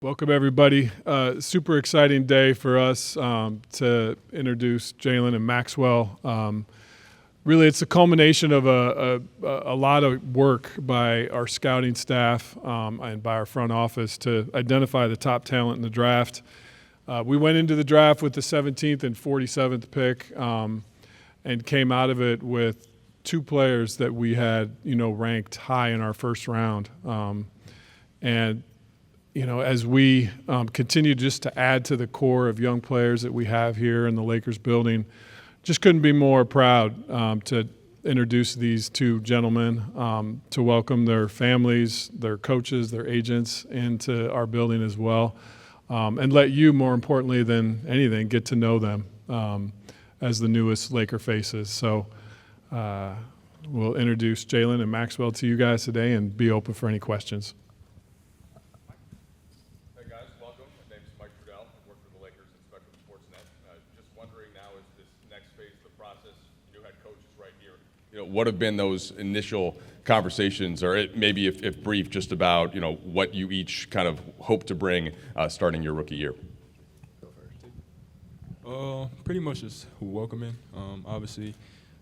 Welcome, everybody. Super exciting day for us to introduce Jalen and Maxwell. Really, it's a culmination of a lot of work by our scouting staff and by our front office to identify the top talent in the draft. We went into the draft with the 17th and 47th pick and came out of it with two players that we had, ranked high in our first round. As we continue just to add to the core of young players that we have here in the Lakers building, just couldn't be more proud to introduce these two gentlemen, to welcome their families, their coaches, their agents into our building as well, and let you, more importantly than anything, get to know them as the newest Laker faces. So we'll introduce Jalen and Maxwell to you guys today and be open for any questions. What have been those initial conversations, or maybe if brief, just about what you each kind of hope to bring starting your rookie year? Pretty much just welcoming. Obviously,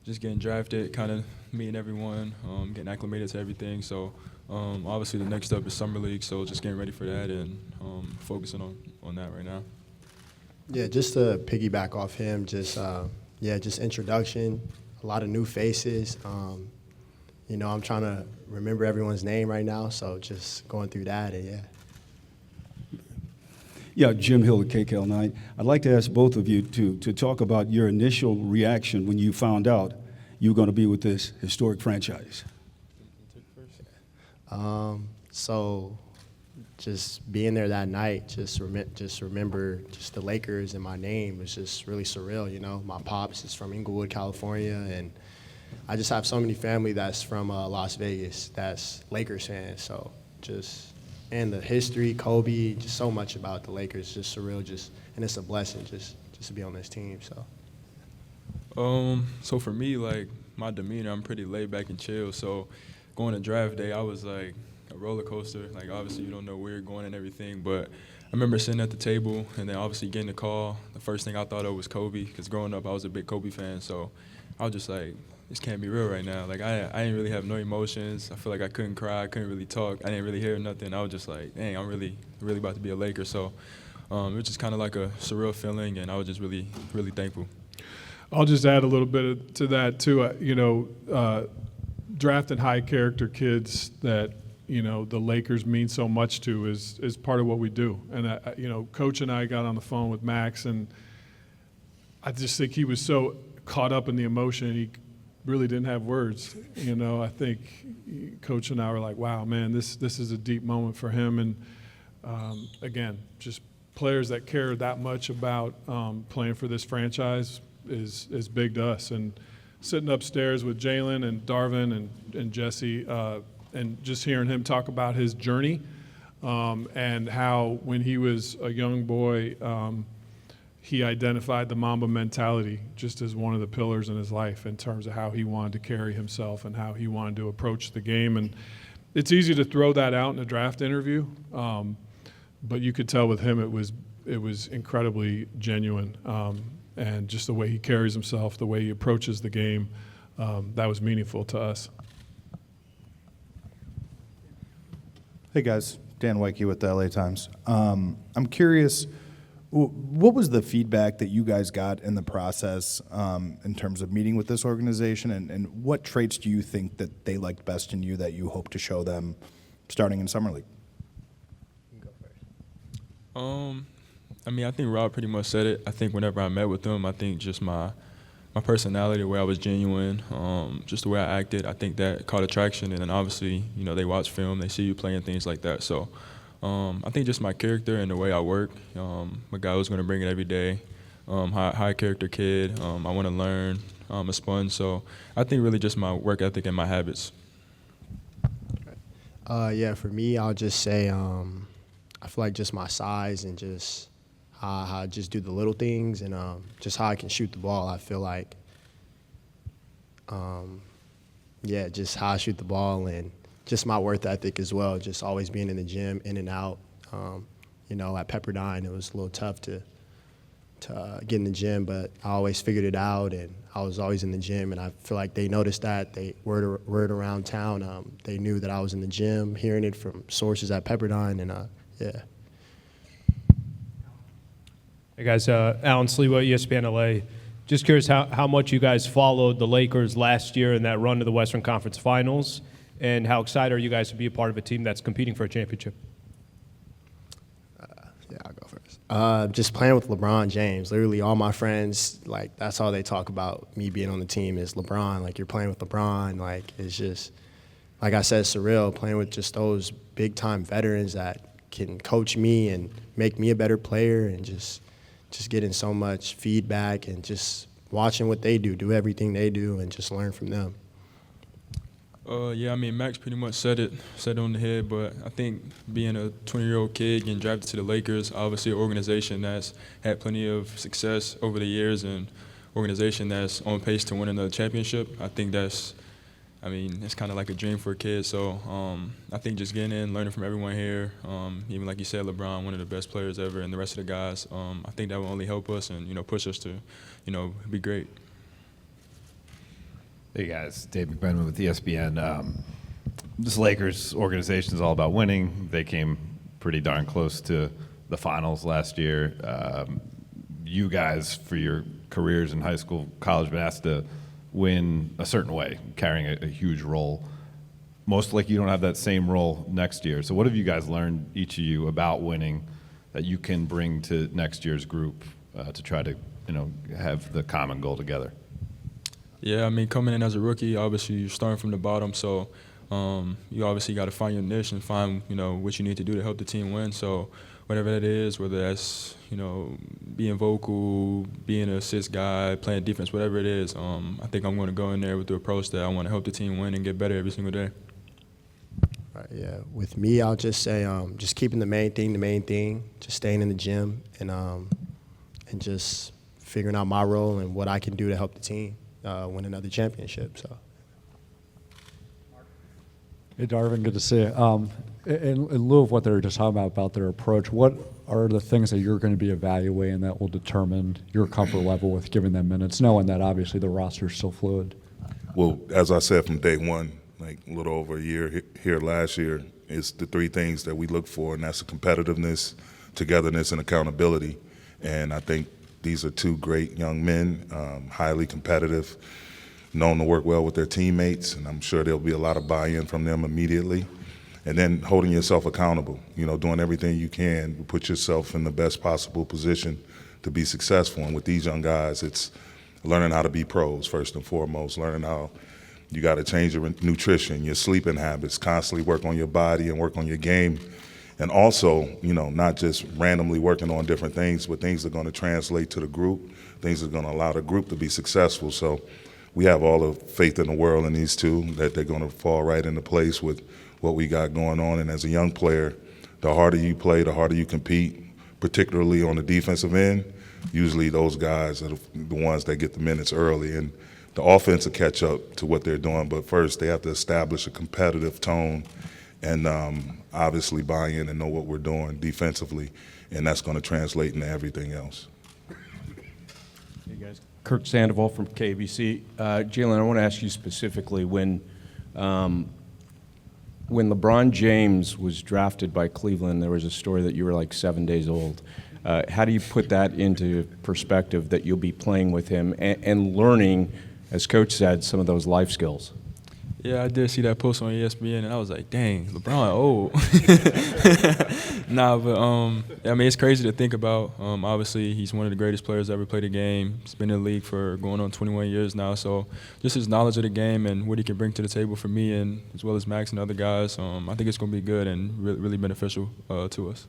just getting drafted, kind of meeting everyone, getting acclimated to everything. So obviously the next step is summer league, so just getting ready for that and focusing on that right now. Yeah, just to piggyback off him, just introduction. A lot of new faces. I'm trying to remember everyone's name right now, so just going through that, and yeah. Yeah, Jim Hill at KKL9. I'd like to ask both of you to talk about your initial reaction when you found out you were going to be with this historic franchise. So just being there that night, just remember just the Lakers and my name was just really surreal. My pops is from Inglewood, California, and I just have so many family that's from Las Vegas that's Lakers fans. So and the history, Kobe, just so much about the Lakers, just surreal. And it's a blessing just to be on this team. So for me, like my demeanor, I'm pretty laid back and chill. So going to draft day, I was like a roller coaster. Like obviously you don't know where you're going and everything, but I remember sitting at the table and then obviously getting the call. The first thing I thought of was Kobe, because growing up I was a big Kobe fan. So I was just like, this can't be real right now. Like I didn't really have no emotions. I feel like I couldn't cry, I couldn't really talk, I didn't really hear nothing. I was just like, dang, I'm really about to be a Laker. So it was just kind of like a surreal feeling, and I was just really, really thankful. I'll just add a little bit to that too. Drafting high character kids that the Lakers mean so much to is part of what we do. And Coach and I got on the phone with Max, and I just think he was so caught up in the emotion he really didn't have words. I think Coach and I were like, wow, man, this is a deep moment for him. And again, just players that care that much about playing for this franchise is big to us. And sitting upstairs with Jalen and Darvin and Jesse, and just hearing him talk about his journey and how when he was a young boy, he identified the Mamba mentality just as one of the pillars in his life in terms of how he wanted to carry himself and how he wanted to approach the game. And it's easy to throw that out in a draft interview, but you could tell with him it was incredibly genuine. And just the way he carries himself, the way he approaches the game, that was meaningful to us. Hey guys, Dan Wyke with the LA Times. I'm curious, what was the feedback that you guys got in the process in terms of meeting with this organization, and what traits do you think that they liked best in you that you hope to show them starting in Summer League? You can go first. I think Rob pretty much said it. I think whenever I met with them, I think just my personality, the way I was genuine, just the way I acted, I think that caught attraction. And then obviously, they watch film, they see you playing, things like that. So I think just my character and the way I work, a guy who's going to bring it every day, high character kid. I want to learn. I'm a sponge. So I think really just my work ethic and my habits. For me, I'll just say I feel like just my size and just how I just do the little things, and just how I can shoot the ball. I feel like, just how I shoot the ball and just my work ethic as well, just always being in the gym, in and out. you know, at Pepperdine, it was a little tough to get in the gym, but I always figured it out, and I was always in the gym, and I feel like they noticed that. Word around town, they knew that I was in the gym, hearing it from sources at Pepperdine, and yeah. Hey guys, Alan Slewa, ESPN LA. Just curious how much you guys followed the Lakers last year in that run to the Western Conference Finals, and how excited are you guys to be a part of a team that's competing for a championship? Yeah, I'll go first. Just playing with LeBron James. Literally all my friends, like, that's all they talk about, me being on the team, is LeBron. Like, you're playing with LeBron. Like, it's just, like I said, surreal, playing with just those big-time veterans that can coach me and make me a better player, and just getting so much feedback and just watching what they do everything they do, and just learn from them. Yeah, I mean, Max pretty much said it on the head, but I think being a 20-year-old kid getting drafted to the Lakers, obviously an organization that's had plenty of success over the years, and organization that's on pace to win another championship, I think it's kind of like a dream for a kid. So I think just getting in, learning from everyone here, even like you said, LeBron, one of the best players ever, and the rest of the guys, I think that will only help us and, push us to, be great. Hey guys, Dave McBenman with ESPN. This Lakers organization is all about winning. They came pretty darn close to the finals last year. You guys, for your careers in high school, college, been asked to win a certain way, carrying a huge role. Most likely you don't have that same role next year. So what have you guys learned, each of you, about winning that you can bring to next year's group to try to, have the common goal together? Yeah, I mean, coming in as a rookie, obviously you're starting from the bottom, so you obviously got to find your niche and find, what you need to do to help the team win. So whatever that is, whether that's, being vocal, being an assist guy, playing defense, whatever it is, I think I'm going to go in there with the approach that I want to help the team win and get better every single day. Right, yeah, with me, I'll just say just keeping the main thing, just staying in the gym, and just figuring out my role and what I can do to help the team win another championship. So. Hey, Darvin, good to see you. In lieu of what they were just talking about their approach, what are the things that you're going to be evaluating that will determine your comfort level with giving them minutes, knowing that obviously the roster is still fluid? Well, as I said from day one, like a little over a year here last year, it's the three things that we look for, and that's the competitiveness, togetherness, and accountability. And I think these are two great young men, highly competitive, known to work well with their teammates, and I'm sure there'll be a lot of buy-in from them immediately. And then holding yourself accountable, doing everything you can to put yourself in the best possible position to be successful. And with these young guys, it's learning how to be pros first and foremost, learning how you got to change your nutrition, your sleeping habits, constantly work on your body and work on your game. And also, not just randomly working on different things, but things that are going to translate to the group, things that are going to allow the group to be successful. So we have all the faith in the world in these two, that they're going to fall right into place with what we got going on. And as a young player, the harder you play, the harder you compete, particularly on the defensive end. Usually those guys are the ones that get the minutes early, and the offense will catch up to what they're doing. But first, they have to establish a competitive tone and obviously buy in and know what we're doing defensively, and that's going to translate into everything else. Hey guys, Kirk Sandoval from KBC. Jalen, I want to ask you specifically, when LeBron James was drafted by Cleveland, there was a story that you were like 7 days old. How do you put that into perspective, that you'll be playing with him and learning, as Coach said, some of those life skills? Yeah, I did see that post on ESPN, and I was like, dang, LeBron old. Nah, but, it's crazy to think about. Obviously, he's one of the greatest players ever played the game. He's been in the league for going on 21 years now. So just his knowledge of the game and what he can bring to the table for me, and as well as Max and other guys, I think it's going to be good and really beneficial to us.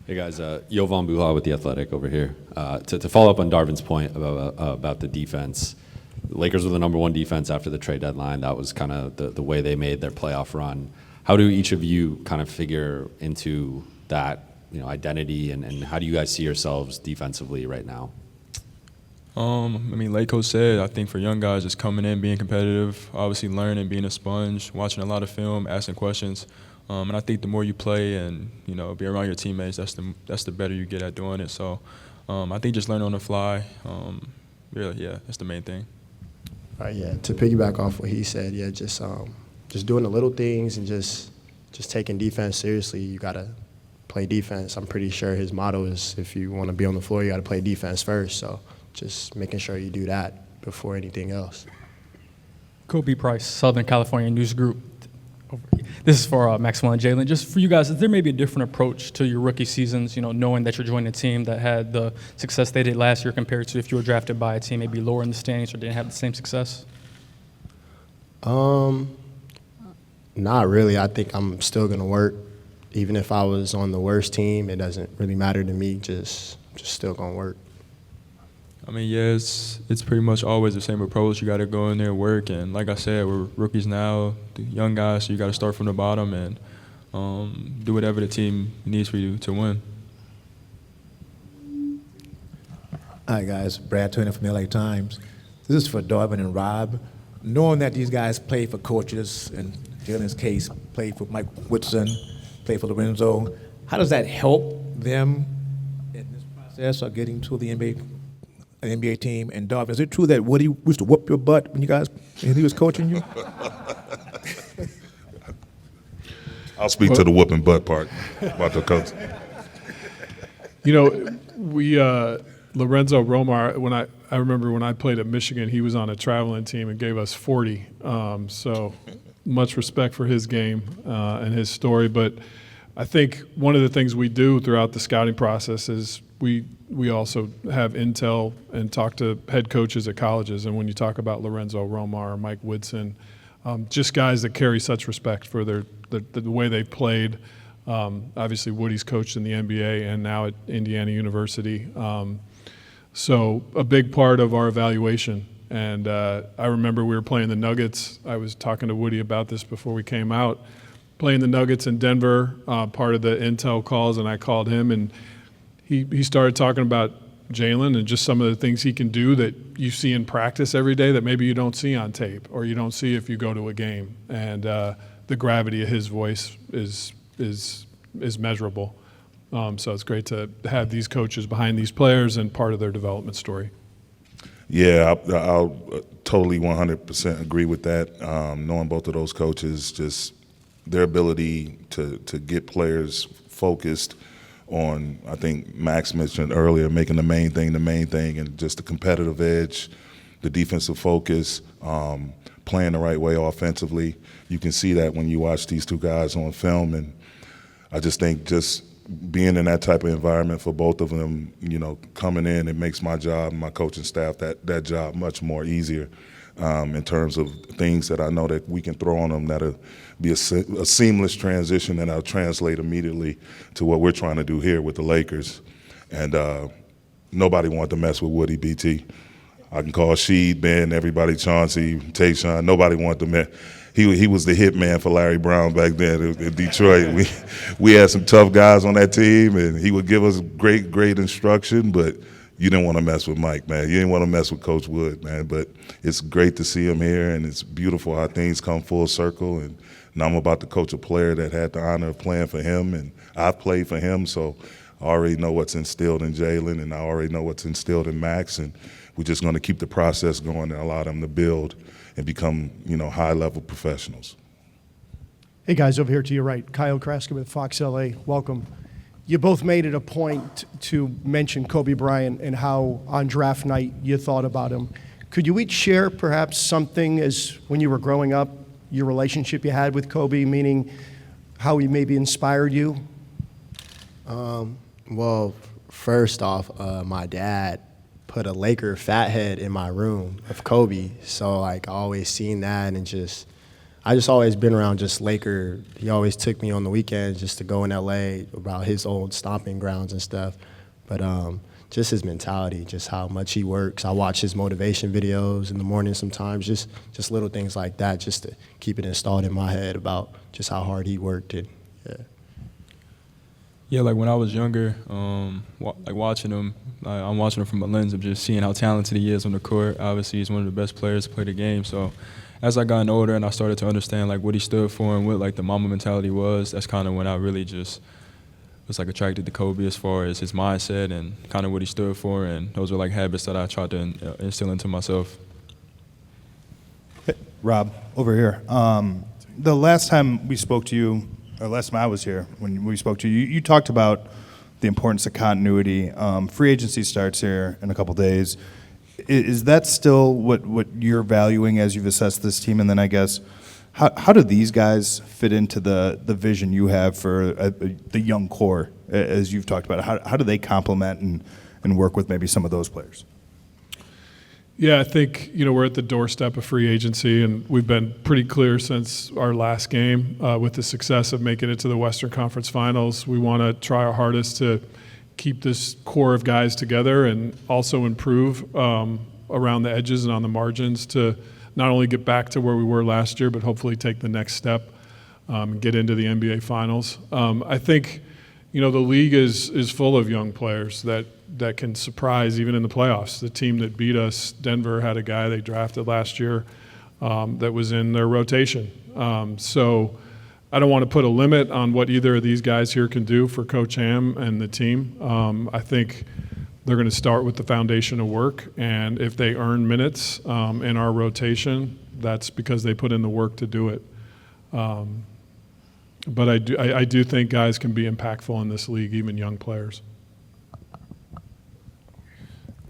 Hey guys, Jovan Buha with The Athletic over here. To follow up on Darvin's point about the defense, the Lakers were the #1 defense after the trade deadline. That was kind of the way they made their playoff run. How do each of you kind of figure into that identity, and how do you guys see yourselves defensively right now? Like Coach said, I think for young guys, just coming in, being competitive, obviously learning, being a sponge, watching a lot of film, asking questions. And I think the more you play and, you know, be around your teammates, that's the better you get at doing it. So I think just learning on the fly, really, yeah, that's the main thing. Yeah, to piggyback off what he said, yeah, just doing the little things and just taking defense seriously. You got to play defense. I'm pretty sure his motto is if you want to be on the floor, you got to play defense first. So just making sure you do that before anything else. Kobe Price, Southern California News Group. This is for Maxwell and Jalen. Just for you guys, is there maybe a different approach to your rookie seasons, you know, knowing that you're joining a team that had the success they did last year compared to if you were drafted by a team maybe lower in the standings or didn't have the same success? Not really. I think I'm still going to work. Even if I was on the worst team, it doesn't really matter to me. Just still going to work. I mean, yeah, it's pretty much always the same approach. You got to go in there and work. And like I said, we're rookies now, the young guys, so you got to start from the bottom and do whatever the team needs for you to win. Hi, guys. Brad Turner from LA Times. This is for Darvin and Rob. Knowing that these guys play for coaches, and Jalen's case, played for Mike Woodson, played for Lorenzo, how does that help them in this process of getting to the NBA team? And Darvin, is it true that Woody used to whoop your butt when he was coaching you? I'll speak to the whooping butt part about the coach. You know, we Lorenzo Romar. I remember when I played at Michigan, he was on a traveling team and gave us 40. So much respect for his game and his story. But I think one of the things we do throughout the scouting process is we also have intel and talk to head coaches at colleges. And when you talk about Lorenzo Romar or Mike Woodson, just guys that carry such respect for the way they played. Obviously, Woody's coached in the NBA and now at Indiana University. So a big part of our evaluation. And I remember we were playing the Nuggets. I was talking to Woody about this before we came out. Playing the Nuggets in Denver, part of the intel calls, and I called him, and he started talking about Jalen and just some of the things he can do that you see in practice every day that maybe you don't see on tape or you don't see if you go to a game. And the gravity of his voice is measurable. So it's great to have these coaches behind these players and part of their development story. Yeah, I'll totally 100% agree with that. Knowing both of those coaches, just their ability to get players focused on, I think Max mentioned earlier, making the main thing, and just the competitive edge, the defensive focus, playing the right way offensively. You can see that when you watch these two guys on film, and I just think just being in that type of environment for both of them, you know, coming in, it makes my job and my coaching staff that job much more easier in terms of things that I know that we can throw on them that'll be a seamless transition and I'll translate immediately to what we're trying to do here with the Lakers. And nobody wanted to mess with Woody, BT. I can call Sheed, Ben, everybody, Chauncey, Tayshaun. Nobody wanted to mess. He was the hit man for Larry Brown back then in Detroit. We had some tough guys on that team, and he would give us great instruction, but you didn't want to mess with Mike, man. You didn't want to mess with Coach Wood, man. But it's great to see him here, and it's beautiful how things come full circle. And now I'm about to coach a player that had the honor of playing for him, and I've played for him, so I already know what's instilled in Jalen, and I already know what's instilled in Max, and we're just going to keep the process going and allow them to build and become, you know, high-level professionals. Hey, guys, over here to your right, Kyle Kraska with Fox LA. Welcome. You both made it a point to mention Kobe Bryant and how on draft night you thought about him. Could you each share perhaps something as when you were growing up, your relationship you had with Kobe, meaning how he maybe inspired you? Well, first off, my dad put a Laker fathead in my room of Kobe. So like I always seen that, and I just always been around just Laker. He always took me on the weekends just to go in LA about his old stomping grounds and stuff. But just his mentality, just how much he works. I watch his motivation videos in the morning sometimes, just little things like that, just to keep it installed in my head about just how hard he worked. And Yeah, like when I was younger, like watching him, I'm watching him from a lens of just seeing how talented he is on the court. Obviously, he's one of the best players to play the game. So as I gotten older and I started to understand like what he stood for and what like the Mamba mentality was, that's kind of when I really just was like attracted to Kobe as far as his mindset and kind of what he stood for, and those were like habits that I tried to instill into myself. Hey, Rob, over here. The last time we spoke to you, or last time I was here, when we spoke to you, you talked about the importance of continuity. Free agency starts here in a couple days. Is that still what you're valuing as you've assessed this team? And then I guess, how do these guys fit into the vision you have for the young core, as you've talked about? How do they complement and work with maybe some of those players? Yeah, I think, we're at the doorstep of free agency, and we've been pretty clear since our last game with the success of making it to the Western Conference Finals. We want to try our hardest to keep this core of guys together and also improve around the edges and on the margins to not only get back to where we were last year, but hopefully take the next step and get into the NBA Finals. I think, the league is full of young players that can surprise even in the playoffs. The team that beat us, Denver, had a guy they drafted last year that was in their rotation. So I don't want to put a limit on what either of these guys here can do for Coach Ham and the team. I think they're going to start with the foundation of work, and if they earn minutes in our rotation, that's because they put in the work to do it. But I do think guys can be impactful in this league, even young players.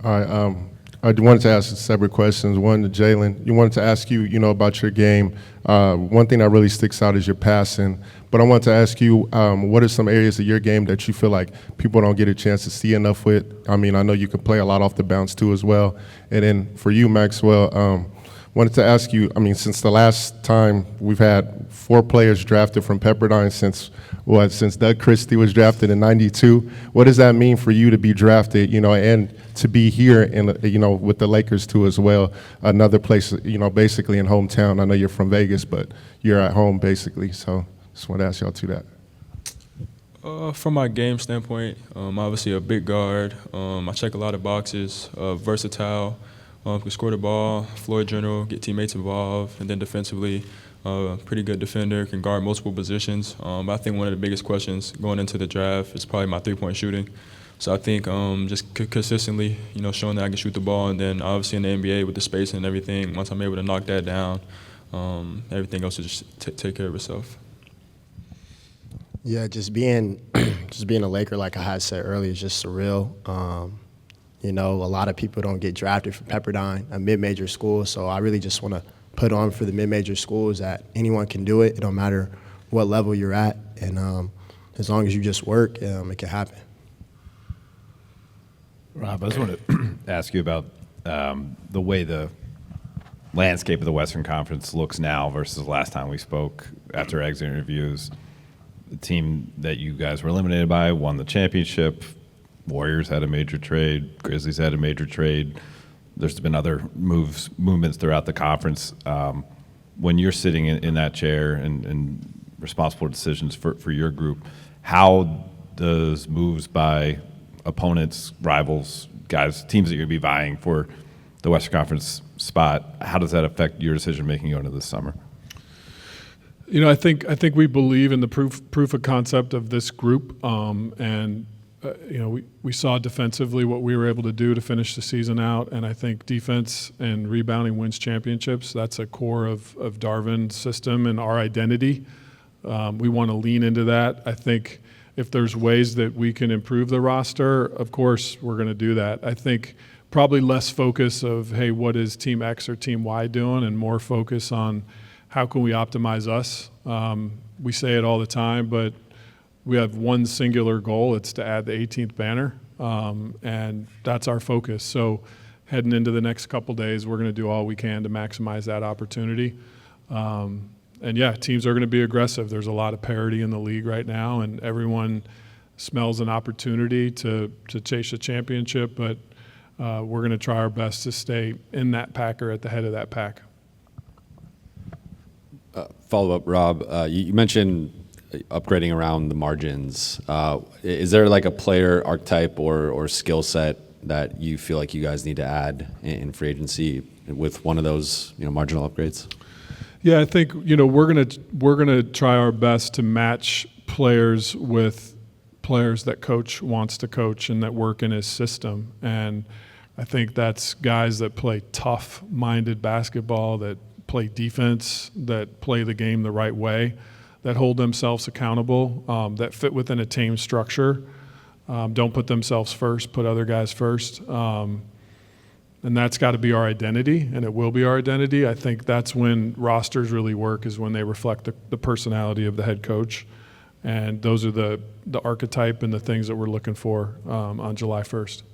All right. I wanted to ask separate questions. One to Jalen. You wanted to ask you, about your game. One thing that really sticks out is your passing. But I wanted to ask you, what are some areas of your game that you feel like people don't get a chance to see enough with? I mean, I know you can play a lot off the bounce too as well. And then for you, Maxwell, wanted to ask you, since the last time we've had 4 players drafted from Pepperdine since Doug Christie was drafted in '92, what does that mean for you to be drafted, and to be here in, with the Lakers too as well, another place, basically in hometown? I know you're from Vegas, but you're at home basically, so just want to ask y'all to that. From my game standpoint, obviously a big guard. I check a lot of boxes, versatile, can score the ball, floor general, get teammates involved, and then defensively, pretty good defender, can guard multiple positions. I think one of the biggest questions going into the draft is probably my three-point shooting. So I think just consistently, showing that I can shoot the ball, and then obviously in the NBA with the spacing and everything, once I'm able to knock that down, everything else will just take care of itself. Yeah, just being a Laker, like I had said earlier, is just surreal. A lot of people don't get drafted from Pepperdine, a mid-major school, so I really just want to put on for the mid-major schools that anyone can do it. It don't matter what level you're at, and as long as you just work, it can happen. Rob, I just want to ask you about the way the landscape of the Western Conference looks now versus the last time we spoke after exit interviews. The team that you guys were eliminated by won the championship. Warriors had a major trade. Grizzlies had a major trade. There's been other movements throughout the conference. When you're sitting in that chair and responsible for decisions for your group, how does moves by opponents, rivals, guys, teams that you're going to be vying for the Western Conference spot, how does that affect your decision-making going into this summer? I think we believe in the proof of concept of this group, and we saw defensively what we were able to do to finish the season out, and I think defense and rebounding wins championships. That's a core of Darvin's system and our identity. We want to lean into that. I think if there's ways that we can improve the roster, of course we're going to do that. I think probably less focus of, hey, what is Team X or Team Y doing, and more focus on how can we optimize us. We say it all the time, but we have one singular goal. It's to add the 18th banner, and that's our focus. So heading into the next couple days, we're going to do all we can to maximize that opportunity. And, yeah, teams are going to be aggressive. There's a lot of parity in the league right now, and everyone smells an opportunity to chase a championship, but we're going to try our best to stay in that pack or at the head of that pack. Follow-up, Rob. You mentioned upgrading around the margins. Is there like a player archetype or skill set that you feel like you guys need to add in free agency with one of those marginal upgrades? Yeah, I think we're gonna try our best to match players with players that coach wants to coach and that work in his system. And I think that's guys that play tough-minded basketball, that play defense, that play the game the right way, that hold themselves accountable, that fit within a team structure, don't put themselves first, put other guys first. And that's got to be our identity, and it will be our identity. I think that's when rosters really work, is when they reflect the personality of the head coach. And those are the archetype and the things that we're looking for on July 1st.